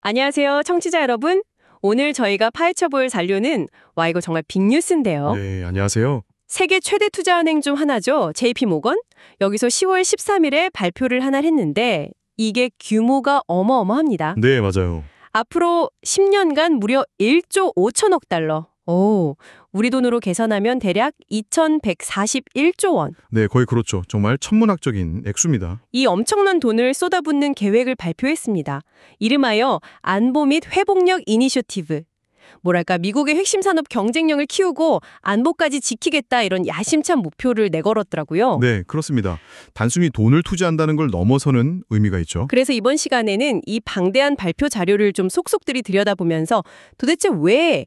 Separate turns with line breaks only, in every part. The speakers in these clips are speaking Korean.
안녕하세요, 청취자 여러분. 오늘 저희가 파헤쳐 볼 잔료는 이거 정말 빅뉴스인데요.
네, 안녕하세요.
세계 최대 투자은행 중 하나죠. JP모건. 여기서 10월 13일에 발표를 하나 했는데 이게 규모가 어마어마합니다.
네, 맞아요.
앞으로 10년간 무려 1조 5천억 달러. 오, 우리 돈으로 계산하면 대략 2,141조 원.
네, 거의 그렇죠. 정말 천문학적인 액수입니다.
이 엄청난 돈을 쏟아붓는 계획을 발표했습니다. 이름하여 안보 및 회복력 이니셔티브. 뭐랄까 미국의 핵심 산업 경쟁력을 키우고 안보까지 지키겠다 이런 야심찬 목표를 내걸었더라고요.
네, 그렇습니다. 단순히 돈을 투자한다는 걸 넘어서는 의미가 있죠.
그래서 이번 시간에는 이 방대한 발표 자료를 좀 속속들이 들여다보면서 도대체 왜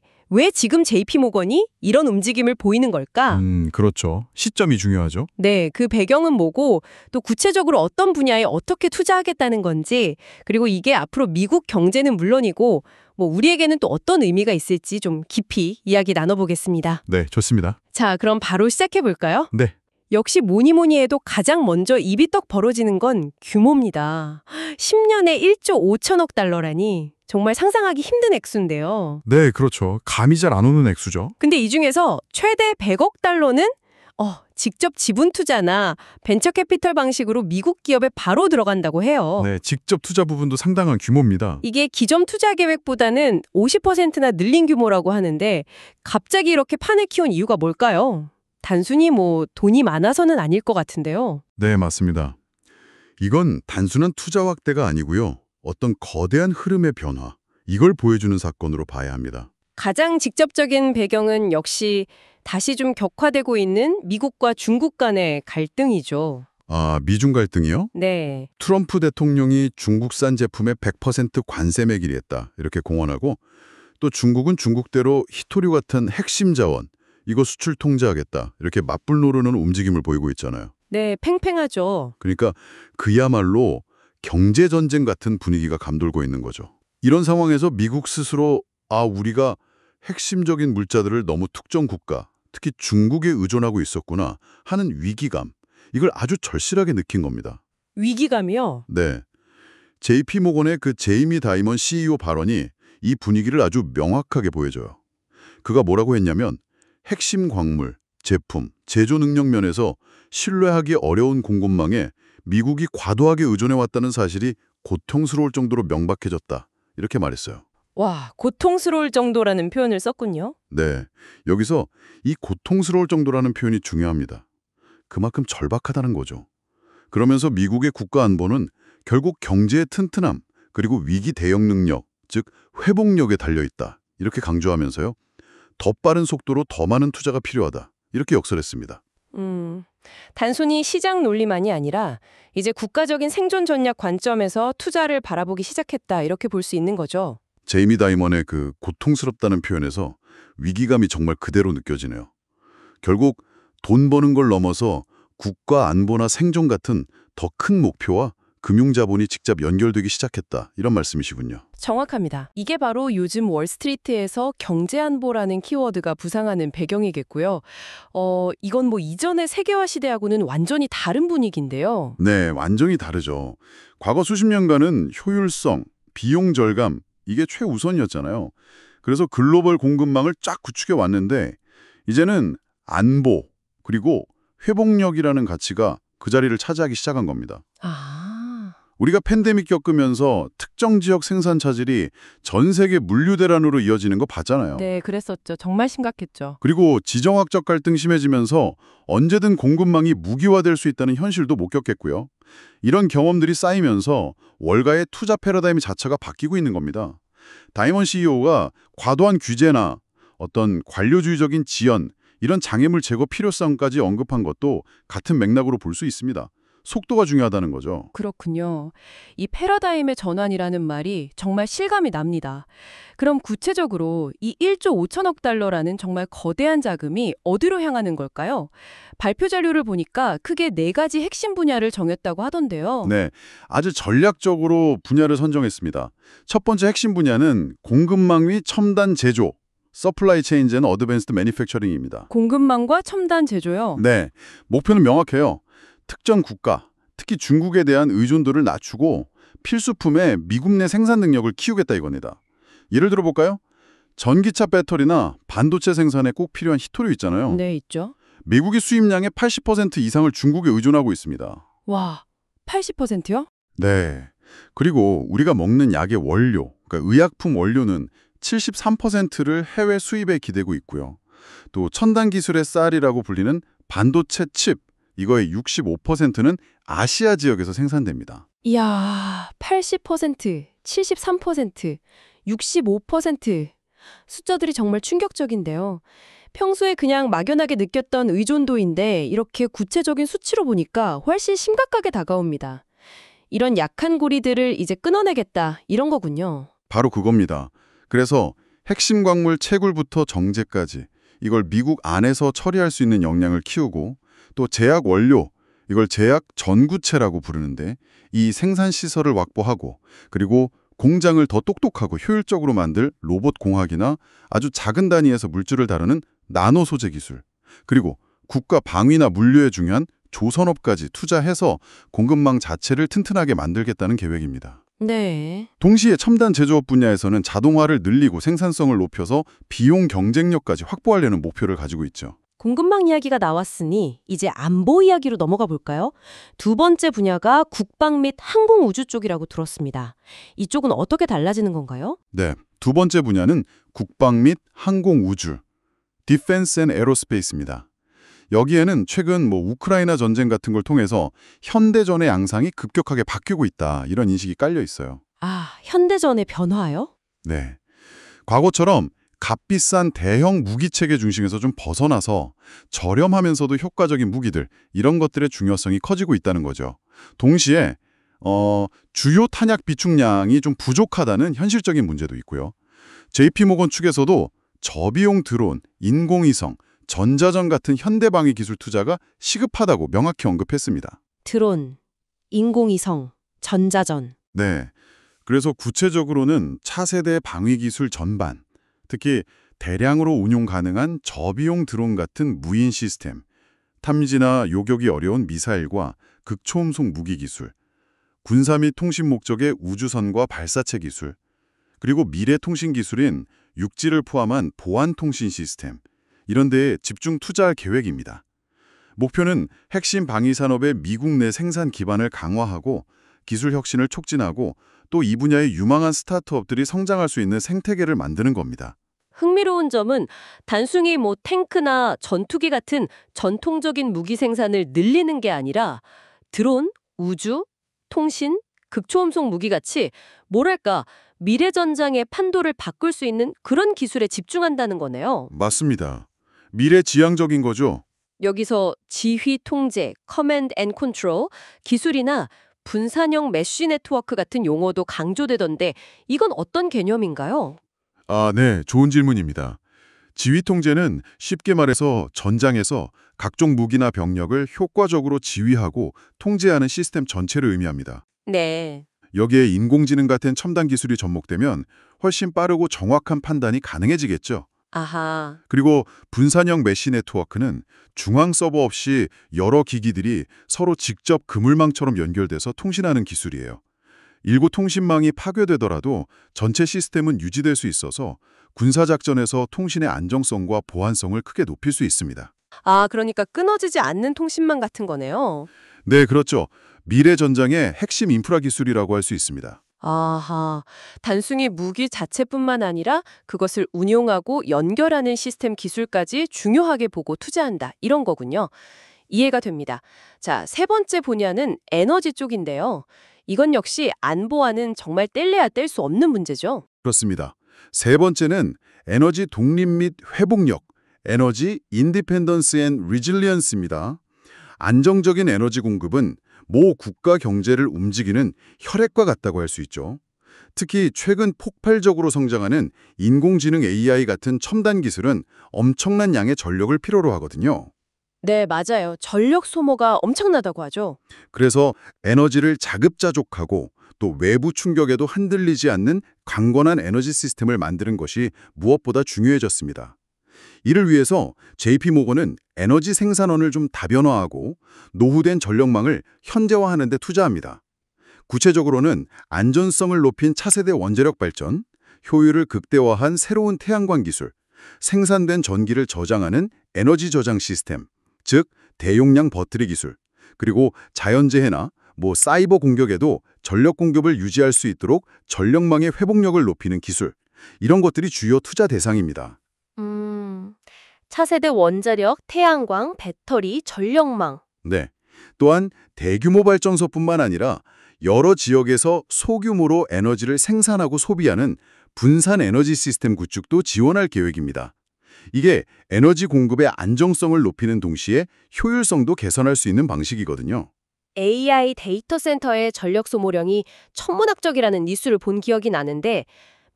지금 JP모건이 이런 움직임을 보이는 걸까?
그렇죠. 시점이 중요하죠.
네, 그 배경은 뭐고 또 구체적으로 어떤 분야에 어떻게 투자하겠다는 건지 그리고 이게 앞으로 미국 경제는 물론이고 우리에게는 또 어떤 의미가 있을지 좀 깊이 이야기 나눠보겠습니다.
네, 좋습니다.
자, 그럼 바로 시작해볼까요?
네.
역시 뭐니 해도 가장 먼저 입이 떡 벌어지는 건 규모입니다. 10년에 1조 5천억 달러라니 정말 상상하기 힘든 액수인데요.
네, 그렇죠. 감이 잘 안 오는 액수죠.
근데 이 중에서 최대 100억 달러는 직접 지분 투자나 벤처 캐피털 방식으로 미국 기업에 바로 들어간다고 해요.
네, 직접 투자 부분도 상당한 규모입니다.
이게 기존 투자 계획보다는 50%나 늘린 규모라고 하는데 갑자기 이렇게 판을 키운 이유가 뭘까요? 단순히 돈이 많아서는 아닐 것 같은데요.
네, 맞습니다. 이건 단순한 투자 확대가 아니고요. 어떤 거대한 흐름의 변화, 이걸 보여주는 사건으로 봐야 합니다.
가장 직접적인 배경은 역시 다시 좀 격화되고 있는 미국과 중국 간의 갈등이죠.
아, 미중 갈등이요?
네.
트럼프 대통령이 중국산 제품에 100% 관세 매기를 했다, 이렇게 공언하고 또 중국은 중국대로 희토류 같은 핵심 자원, 이거 수출 통제하겠다, 이렇게 맞불 노르는 움직임을 보이고 있잖아요.
네, 팽팽하죠.
그러니까 그야말로 경제전쟁 같은 분위기가 감돌고 있는 거죠. 이런 상황에서 미국 스스로 우리가 핵심적인 물자들을 너무 특정 국가, 특히 중국에 의존하고 있었구나 하는 위기감, 이걸 아주 절실하게 느낀 겁니다.
위기감이요?
네. JP모건의 그 제이미 다이먼 CEO 발언이 이 분위기를 아주 명확하게 보여줘요. 그가 뭐라고 했냐면 핵심 광물, 제품, 제조 능력 면에서 신뢰하기 어려운 공급망에 미국이 과도하게 의존해왔다는 사실이 고통스러울 정도로 명백해졌다, 이렇게 말했어요.
와, 고통스러울 정도라는 표현을 썼군요.
네, 여기서 이 고통스러울 정도라는 표현이 중요합니다. 그만큼 절박하다는 거죠. 그러면서 미국의 국가 안보는 결국 경제의 튼튼함, 그리고 위기 대응 능력, 즉 회복력에 달려있다, 이렇게 강조하면서요. 더 빠른 속도로 더 많은 투자가 필요하다, 이렇게 역설했습니다.
단순히 시장 논리만이 아니라 이제 국가적인 생존 전략 관점에서 투자를 바라보기 시작했다, 이렇게 볼 수 있는 거죠.
제이미 다이먼의 그 고통스럽다는 표현에서 위기감이 정말 그대로 느껴지네요. 결국 돈 버는 걸 넘어서 국가 안보나 생존 같은 더 큰 목표와 금융자본이 직접 연결되기 시작했다, 이런 말씀이시군요.
정확합니다. 이게 바로 요즘 월스트리트에서 경제안보라는 키워드가 부상하는 배경이겠고요. 이건 이전의 세계화 시대하고는 완전히 다른 분위기인데요.
네, 완전히 다르죠. 과거 수십 년간은 효율성, 비용 절감, 이게 최우선이었잖아요. 그래서 글로벌 공급망을 쫙 구축해 왔는데 이제는 안보, 그리고 회복력이라는 가치가 그 자리를 차지하기 시작한 겁니다. 우리가 팬데믹 겪으면서 특정 지역 생산 차질이 전 세계 물류 대란으로 이어지는 거 봤잖아요.
네, 그랬었죠. 정말 심각했죠.
그리고 지정학적 갈등 심해지면서 언제든 공급망이 무기화될 수 있다는 현실도 목격했고요. 이런 경험들이 쌓이면서 월가의 투자 패러다임 자체가 바뀌고 있는 겁니다. 다이먼 CEO가 과도한 규제나 어떤 관료주의적인 지연, 이런 장애물 제거 필요성까지 언급한 것도 같은 맥락으로 볼 수 있습니다. 속도가 중요하다는 거죠.
그렇군요. 이 패러다임의 전환이라는 말이 정말 실감이 납니다. 그럼 구체적으로 이 1조 5천억 달러라는 정말 거대한 자금이 어디로 향하는 걸까요? 발표 자료를 보니까 크게 4가지 핵심 분야를 정했다고 하던데요.
네, 아주 전략적으로 분야를 선정했습니다. 첫 번째 핵심 분야는 공급망 및 첨단 제조, Supply Chains and Advanced Manufacturing입니다.
공급망과 첨단 제조요?
네, 목표는 명확해요. 특정 국가, 특히 중국에 대한 의존도를 낮추고 필수품의 미국 내 생산 능력을 키우겠다 이겁니다. 예를 들어 볼까요? 전기차 배터리나 반도체 생산에 꼭 필요한 희토류 있잖아요.
네, 있죠.
미국이 수입량의 80% 이상을 중국에 의존하고 있습니다.
와, 80%요?
네. 그리고 우리가 먹는 약의 원료, 그러니까 의약품 원료는 73%를 해외 수입에 기대고 있고요. 또 첨단 기술의 쌀이라고 불리는 반도체 칩, 이거의 65%는 아시아 지역에서 생산됩니다.
이야, 80%, 73%, 65%. 숫자들이 정말 충격적인데요. 평소에 그냥 막연하게 느꼈던 의존도인데 이렇게 구체적인 수치로 보니까 훨씬 심각하게 다가옵니다. 이런 약한 고리들을 이제 끊어내겠다, 이런 거군요.
바로 그겁니다. 그래서 핵심 광물 채굴부터 정제까지 이걸 미국 안에서 처리할 수 있는 역량을 키우고 또 제약 원료, 이걸 제약 전구체라고 부르는데 이 생산 시설을 확보하고 그리고 공장을 더 똑똑하고 효율적으로 만들 로봇 공학이나 아주 작은 단위에서 물질을 다루는 나노 소재 기술, 그리고 국가 방위나 물류에 중요한 조선업까지 투자해서 공급망 자체를 튼튼하게 만들겠다는 계획입니다.
네.
동시에 첨단 제조업 분야에서는 자동화를 늘리고 생산성을 높여서 비용 경쟁력까지 확보하려는 목표를 가지고 있죠.
공급망 이야기가 나왔으니 이제 안보 이야기로 넘어가 볼까요? 두 번째 분야가 국방 및 항공 우주 쪽이라고 들었습니다. 이쪽은 어떻게 달라지는 건가요?
네, 두 번째 분야는 국방 및 항공 우주, Defense and Aerospace입니다. 여기에는 최근 우크라이나 전쟁 같은 걸 통해서 현대전의 양상이 급격하게 바뀌고 있다, 이런 인식이 깔려 있어요.
아, 현대전의 변화요?
네, 과거처럼 값비싼 대형 무기체계 중심에서 좀 벗어나서 저렴하면서도 효과적인 무기들, 이런 것들의 중요성이 커지고 있다는 거죠. 동시에 주요 탄약 비축량이 좀 부족하다는 현실적인 문제도 있고요. JP모건 측에서도 저비용 드론, 인공위성, 전자전 같은 현대방위 기술 투자가 시급하다고 명확히 언급했습니다.
드론, 인공위성, 전자전.
네, 그래서 구체적으로는 차세대 방위 기술 전반, 특히 대량으로 운용 가능한 저비용 드론 같은 무인 시스템, 탐지나 요격이 어려운 미사일과 극초음속 무기 기술, 군사 및 통신 목적의 우주선과 발사체 기술, 그리고 미래 통신 기술인 육지를 포함한 보안 통신 시스템, 이런 데에 집중 투자할 계획입니다. 목표는 핵심 방위 산업의 미국 내 생산 기반을 강화하고 기술 혁신을 촉진하고 또 이 분야의 유망한 스타트업들이 성장할 수 있는 생태계를 만드는 겁니다.
흥미로운 점은 단순히 탱크나 전투기 같은 전통적인 무기 생산을 늘리는 게 아니라 드론, 우주, 통신, 극초음속 무기같이 뭐랄까 미래 전장의 판도를 바꿀 수 있는 그런 기술에 집중한다는 거네요.
맞습니다. 미래지향적인 거죠.
여기서 지휘 통제, 커맨드 앤 컨트롤, 기술이나 분산형 메쉬 네트워크 같은 용어도 강조되던데 이건 어떤 개념인가요?
아, 네. 좋은 질문입니다. 지휘 통제는 쉽게 말해서 전장에서 각종 무기나 병력을 효과적으로 지휘하고 통제하는 시스템 전체를 의미합니다.
네.
여기에 인공지능 같은 첨단 기술이 접목되면 훨씬 빠르고 정확한 판단이 가능해지겠죠.
아하.
그리고 분산형 메시 네트워크는 중앙 서버 없이 여러 기기들이 서로 직접 그물망처럼 연결돼서 통신하는 기술이에요. 일부 통신망이 파괴되더라도 전체 시스템은 유지될 수 있어서 군사작전에서 통신의 안정성과 보안성을 크게 높일 수 있습니다.
아, 그러니까 끊어지지 않는 통신망 같은 거네요.
네, 그렇죠. 미래 전장의 핵심 인프라 기술이라고 할 수 있습니다.
아하, 단순히 무기 자체뿐만 아니라 그것을 운용하고 연결하는 시스템 기술까지 중요하게 보고 투자한다. 이런 거군요. 이해가 됩니다. 자, 세 번째 분야는 에너지 쪽인데요. 이건 역시 안보와는 정말 뗄래야 뗄 수 없는 문제죠.
그렇습니다. 세 번째는 에너지 독립 및 회복력, 에너지 인디펜던스 앤 리질리언스입니다. 안정적인 에너지 공급은 모 국가 경제를 움직이는 혈액과 같다고 할 수 있죠. 특히 최근 폭발적으로 성장하는 인공지능 AI 같은 첨단 기술은 엄청난 양의 전력을 필요로 하거든요.
네, 맞아요. 전력 소모가 엄청나다고 하죠.
그래서 에너지를 자급자족하고 또 외부 충격에도 흔들리지 않는 강건한 에너지 시스템을 만드는 것이 무엇보다 중요해졌습니다. 이를 위해서 JP모건은 에너지 생산원을 좀 다변화하고 노후된 전력망을 현대화하는 데 투자합니다. 구체적으로는 안전성을 높인 차세대 원자력 발전, 효율을 극대화한 새로운 태양광 기술, 생산된 전기를 저장하는 에너지 저장 시스템, 즉 대용량 배터리 기술, 그리고 자연재해나 사이버 공격에도 전력 공급을 유지할 수 있도록 전력망의 회복력을 높이는 기술, 이런 것들이 주요 투자 대상입니다.
차세대 원자력, 태양광, 배터리, 전력망.
네. 또한 대규모 발전소뿐만 아니라 여러 지역에서 소규모로 에너지를 생산하고 소비하는 분산 에너지 시스템 구축도 지원할 계획입니다. 이게 에너지 공급의 안정성을 높이는 동시에 효율성도 개선할 수 있는 방식이거든요.
AI 데이터 센터의 전력 소모량이 천문학적이라는 뉴스를 본 기억이 나는데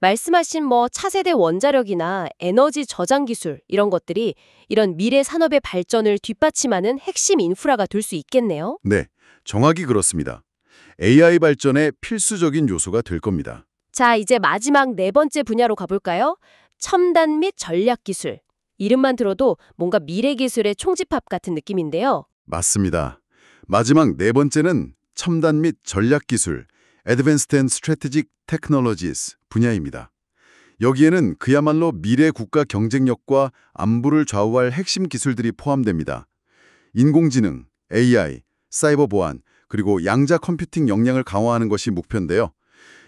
말씀하신 차세대 원자력이나 에너지 저장 기술 이런 것들이 이런 미래 산업의 발전을 뒷받침하는 핵심 인프라가 될 수 있겠네요.
네, 정확히 그렇습니다. AI 발전의 필수적인 요소가 될 겁니다.
자, 이제 마지막 네 번째 분야로 가볼까요? 첨단 및 전략 기술. 이름만 들어도 뭔가 미래 기술의 총집합 같은 느낌인데요.
맞습니다. 마지막 네 번째는 첨단 및 전략 기술, Advanced and Strategic Technologies 분야입니다. 여기에는 그야말로 미래 국가 경쟁력과 안보를 좌우할 핵심 기술들이 포함됩니다. 인공지능, AI, 사이버 보안, 그리고 양자 컴퓨팅 역량을 강화하는 것이 목표인데요.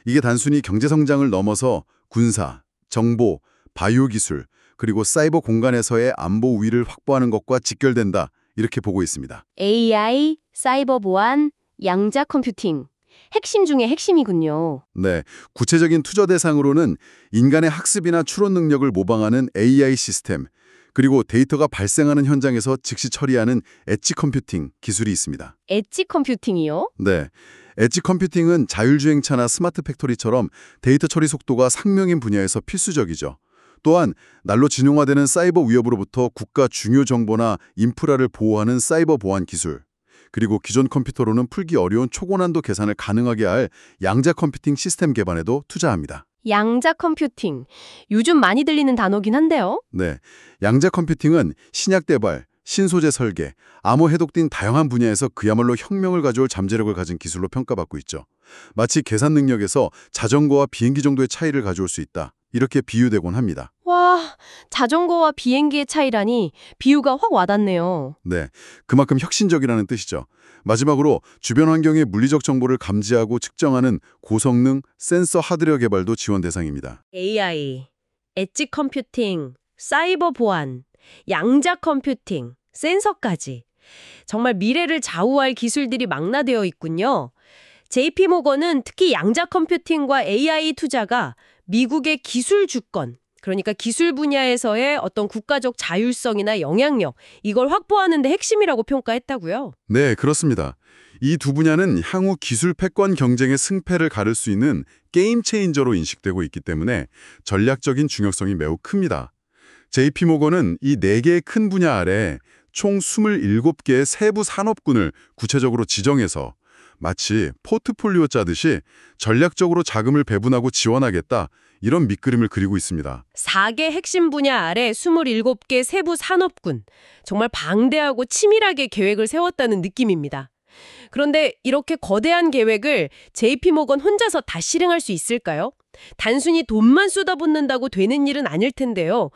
이게 단순히 경제 성장을 넘어서 군사, 정보, 바이오 기술, 그리고 사이버 공간에서의 안보 우위를 확보하는 것과 직결된다, 이렇게 보고 있습니다.
AI, 사이버 보안, 양자 컴퓨팅. 핵심 중에 핵심이군요.
네, 구체적인 투자 대상으로는 인간의 학습이나 추론 능력을 모방하는 AI 시스템, 그리고 데이터가 발생하는 현장에서 즉시 처리하는 엣지 컴퓨팅 기술이 있습니다.
엣지 컴퓨팅이요?
네, 엣지 컴퓨팅은 자율주행차나 스마트 팩토리처럼 데이터 처리 속도가 상명인 분야에서 필수적이죠. 또한 날로 진용화되는 사이버 위협으로부터 국가 중요 정보나 인프라를 보호하는 사이버 보안 기술, 그리고 기존 컴퓨터로는 풀기 어려운 초고난도 계산을 가능하게 할 양자 컴퓨팅 시스템 개발에도 투자합니다.
양자 컴퓨팅. 요즘 많이 들리는 단어긴 한데요.
네, 양자 컴퓨팅은 신약 개발, 신소재 설계, 암호 해독 등 다양한 분야에서 그야말로 혁명을 가져올 잠재력을 가진 기술로 평가받고 있죠. 마치 계산 능력에서 자전거와 비행기 정도의 차이를 가져올 수 있다, 이렇게 비유되곤 합니다.
와, 자전거와 비행기의 차이라니 비유가 확 와닿네요.
네, 그만큼 혁신적이라는 뜻이죠. 마지막으로 주변 환경의 물리적 정보를 감지하고 측정하는 고성능 센서 하드웨어 개발도 지원 대상입니다.
AI, 엣지 컴퓨팅, 사이버 보안, 양자 컴퓨팅, 센서까지. 정말 미래를 좌우할 기술들이 망라되어 있군요. JP모건은 특히 양자 컴퓨팅과 AI 투자가 미국의 기술 주권, 그러니까 기술 분야에서의 어떤 국가적 자율성이나 영향력, 이걸 확보하는 데 핵심이라고 평가했다고요?
네, 그렇습니다. 이 두 분야는 향후 기술 패권 경쟁의 승패를 가를 수 있는 게임 체인저로 인식되고 있기 때문에 전략적인 중요성이 매우 큽니다. JP모건은 이 4개의 큰 분야 아래 총 27개의 세부 산업군을 구체적으로 지정해서 마치 포트폴리오 짜듯이 전략적으로 자금을 배분하고 지원하겠다, 이런 밑그림을 그리고 있습니다.
4개 핵심 분야 아래 27개 세부 산업군. 정말 방대하고 치밀하게 계획을 세웠다는 느낌입니다. 그런데 이렇게 거대한 계획을 JP모건 혼자서 다 실행할 수 있을까요? 단순히 돈만 쏟아붓는다고 되는 일은 아닐 텐데요.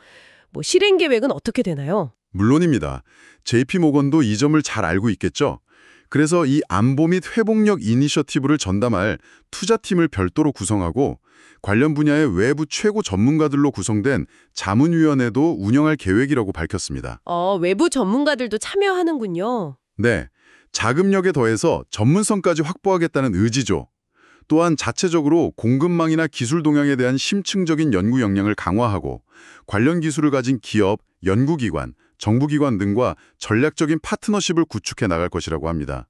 실행 계획은 어떻게 되나요?
물론입니다. JP모건도 이 점을 잘 알고 있겠죠. 그래서 이 안보 및 회복력 이니셔티브를 전담할 투자팀을 별도로 구성하고 관련 분야의 외부 최고 전문가들로 구성된 자문위원회도 운영할 계획이라고 밝혔습니다.
외부 전문가들도 참여하는군요.
네, 자금력에 더해서 전문성까지 확보하겠다는 의지죠. 또한 자체적으로 공급망이나 기술 동향에 대한 심층적인 연구 역량을 강화하고 관련 기술을 가진 기업, 연구기관, 정부기관 등과 전략적인 파트너십을 구축해 나갈 것이라고 합니다.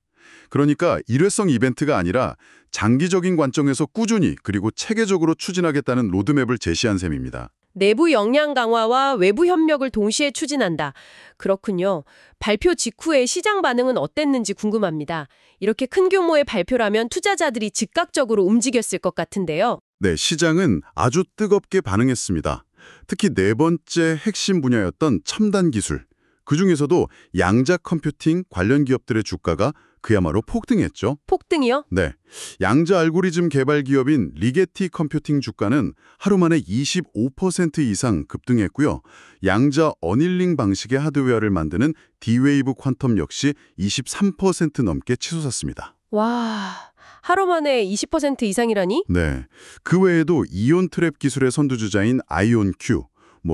그러니까 일회성 이벤트가 아니라 장기적인 관점에서 꾸준히 그리고 체계적으로 추진하겠다는 로드맵을 제시한 셈입니다.
내부 역량 강화와 외부 협력을 동시에 추진한다. 그렇군요. 발표 직후에 시장 반응은 어땠는지 궁금합니다. 이렇게 큰 규모의 발표라면 투자자들이 즉각적으로 움직였을 것 같은데요.
네, 시장은 아주 뜨겁게 반응했습니다. 특히 네 번째 핵심 분야였던 첨단 기술, 그중에서도 양자 컴퓨팅 관련 기업들의 주가가 그야말로 폭등했죠.
폭등이요?
네, 양자 알고리즘 개발 기업인 리게티 컴퓨팅 주가는 하루 만에 25% 이상 급등했고요. 양자 어닐링 방식의 하드웨어를 만드는 D-Wave 퀀텀 역시 23% 넘게 치솟았습니다.
와, 하루 만에 20% 이상이라니?
네, 그 외에도 이온 트랩 기술의 선두주자인 아이온큐,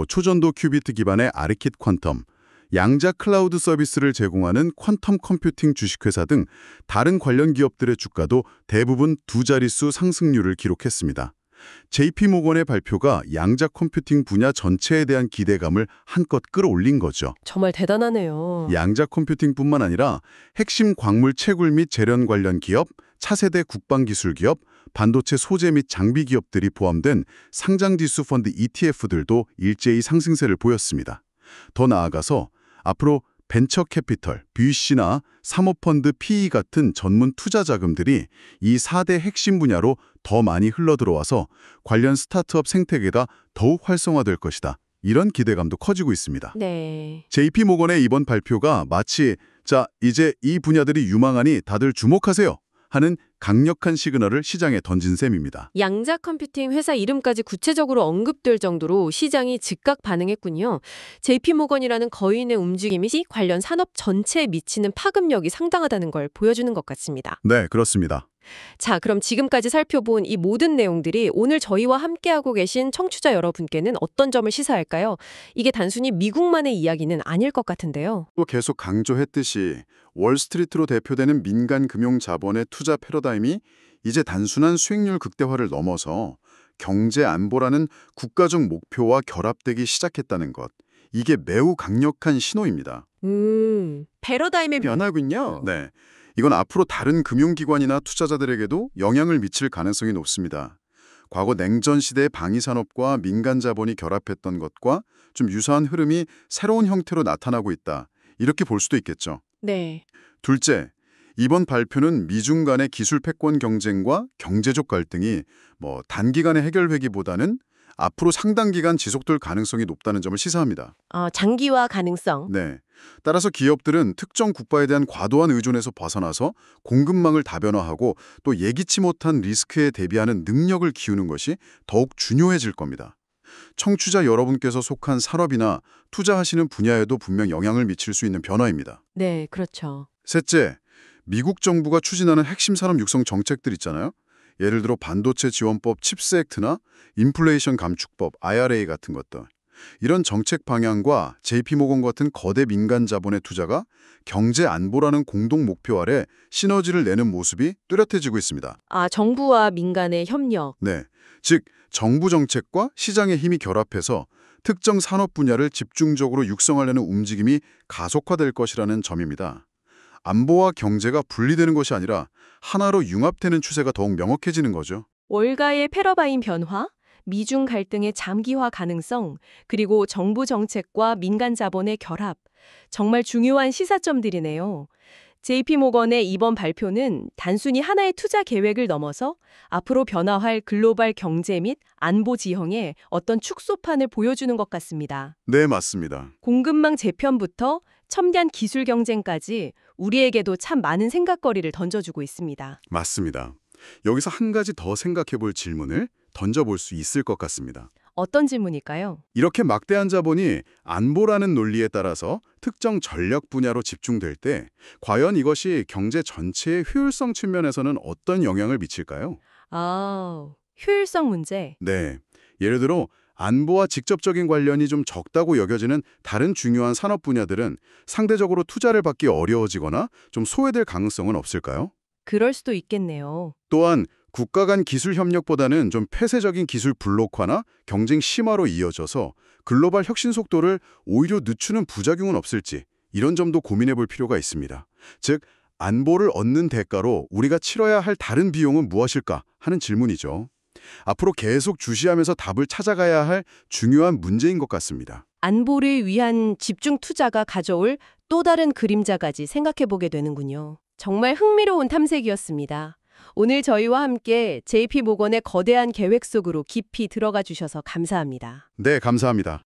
초전도 큐비트 기반의 아르킷 퀀텀, 양자 클라우드 서비스를 제공하는 퀀텀 컴퓨팅 주식회사 등 다른 관련 기업들의 주가도 대부분 두 자릿수 상승률을 기록했습니다. JP모건의 발표가 양자 컴퓨팅 분야 전체에 대한 기대감을 한껏 끌어올린 거죠.
정말 대단하네요.
양자 컴퓨팅뿐만 아니라 핵심 광물 채굴 및 재련 관련 기업, 차세대 국방 기술 기업, 반도체 소재 및 장비 기업들이 포함된 상장지수 펀드 ETF들도 일제히 상승세를 보였습니다. 더 나아가서 앞으로 벤처 캐피털, VC나 사모펀드 PE 같은 전문 투자 자금들이 이 4대 핵심 분야로 더 많이 흘러들어와서 관련 스타트업 생태계가 더욱 활성화될 것이다. 이런 기대감도 커지고 있습니다.
네.
JP모건의 이번 발표가 마치 이제 이 분야들이 유망하니 다들 주목하세요 하는 강력한 시그널을 시장에 던진 셈입니다.
양자 컴퓨팅 회사 이름까지 구체적으로 언급될 정도로 시장이 즉각 반응했군요. JP모건이라는 거인의 움직임이 관련 산업 전체에 미치는 파급력이 상당하다는 걸 보여주는 것 같습니다.
네, 그렇습니다.
자, 그럼 지금까지 살펴본 이 모든 내용들이 오늘 저희와 함께하고 계신 청취자 여러분께는 어떤 점을 시사할까요? 이게 단순히 미국만의 이야기는 아닐 것 같은데요.
또 계속 강조했듯이 월스트리트로 대표되는 민간 금융 자본의 투자 패러다임이 이제 단순한 수익률 극대화를 넘어서 경제 안보라는 국가적 목표와 결합되기 시작했다는 것. 이게 매우 강력한 신호입니다.
패러다임의
변화군요. 네. 이건 앞으로 다른 금융기관이나 투자자들에게도 영향을 미칠 가능성이 높습니다. 과거 냉전 시대의 방위산업과 민간 자본이 결합했던 것과 좀 유사한 흐름이 새로운 형태로 나타나고 있다. 이렇게 볼 수도 있겠죠.
네.
둘째, 이번 발표는 미중 간의 기술 패권 경쟁과 경제적 갈등이 단기간에 해결되기보다는 앞으로 상당 기간 지속될 가능성이 높다는 점을 시사합니다.
장기화 가능성.
네. 따라서 기업들은 특정 국가에 대한 과도한 의존에서 벗어나서 공급망을 다변화하고 또 예기치 못한 리스크에 대비하는 능력을 키우는 것이 더욱 중요해질 겁니다. 청취자 여러분께서 속한 산업이나 투자하시는 분야에도 분명 영향을 미칠 수 있는 변화입니다.
네, 그렇죠.
셋째, 미국 정부가 추진하는 핵심 산업 육성 정책들 있잖아요. 예를 들어 반도체 지원법 칩스 액트나 인플레이션 감축법 IRA 같은 것들. 이런 정책 방향과 JP모건 같은 거대 민간 자본의 투자가 경제 안보라는 공동 목표 아래 시너지를 내는 모습이 뚜렷해지고 있습니다.
정부와 민간의 협력.
네, 즉 정부 정책과 시장의 힘이 결합해서 특정 산업 분야를 집중적으로 육성하려는 움직임이 가속화될 것이라는 점입니다. 안보와 경제가 분리되는 것이 아니라 하나로 융합되는 추세가 더욱 명확해지는 거죠.
월가의 패러다임 변화, 미중 갈등의 장기화 가능성, 그리고 정부 정책과 민간 자본의 결합. 정말 중요한 시사점들이네요. JP모건의 이번 발표는 단순히 하나의 투자 계획을 넘어서 앞으로 변화할 글로벌 경제 및 안보 지형의 어떤 축소판을 보여주는 것 같습니다.
네, 맞습니다.
공급망 재편부터 첨단 기술 경쟁까지 우리에게도 참 많은 생각거리를 던져주고 있습니다.
맞습니다. 여기서 한 가지 더 생각해 볼 질문을 던져볼 수 있을 것 같습니다.
어떤 질문일까요?
이렇게 막대한 자본이 안보라는 논리에 따라서 특정 전략 분야로 집중될 때 과연 이것이 경제 전체의 효율성 측면에서는 어떤 영향을 미칠까요?
효율성 문제.
네, 예를 들어 안보와 직접적인 관련이 좀 적다고 여겨지는 다른 중요한 산업 분야들은 상대적으로 투자를 받기 어려워지거나 좀 소외될 가능성은 없을까요?
그럴 수도 있겠네요.
또한 국가 간 기술 협력보다는 좀 폐쇄적인 기술 블록화나 경쟁 심화로 이어져서 글로벌 혁신 속도를 오히려 늦추는 부작용은 없을지 이런 점도 고민해 볼 필요가 있습니다. 즉, 안보를 얻는 대가로 우리가 치러야 할 다른 비용은 무엇일까 하는 질문이죠. 앞으로 계속 주시하면서 답을 찾아가야 할 중요한 문제인 것 같습니다.
안보를 위한 집중 투자가 가져올 또 다른 그림자까지 생각해보게 되는군요. 정말 흥미로운 탐색이었습니다. 오늘 저희와 함께 JP모건의 거대한 계획 속으로 깊이 들어가 주셔서 감사합니다.
네, 감사합니다.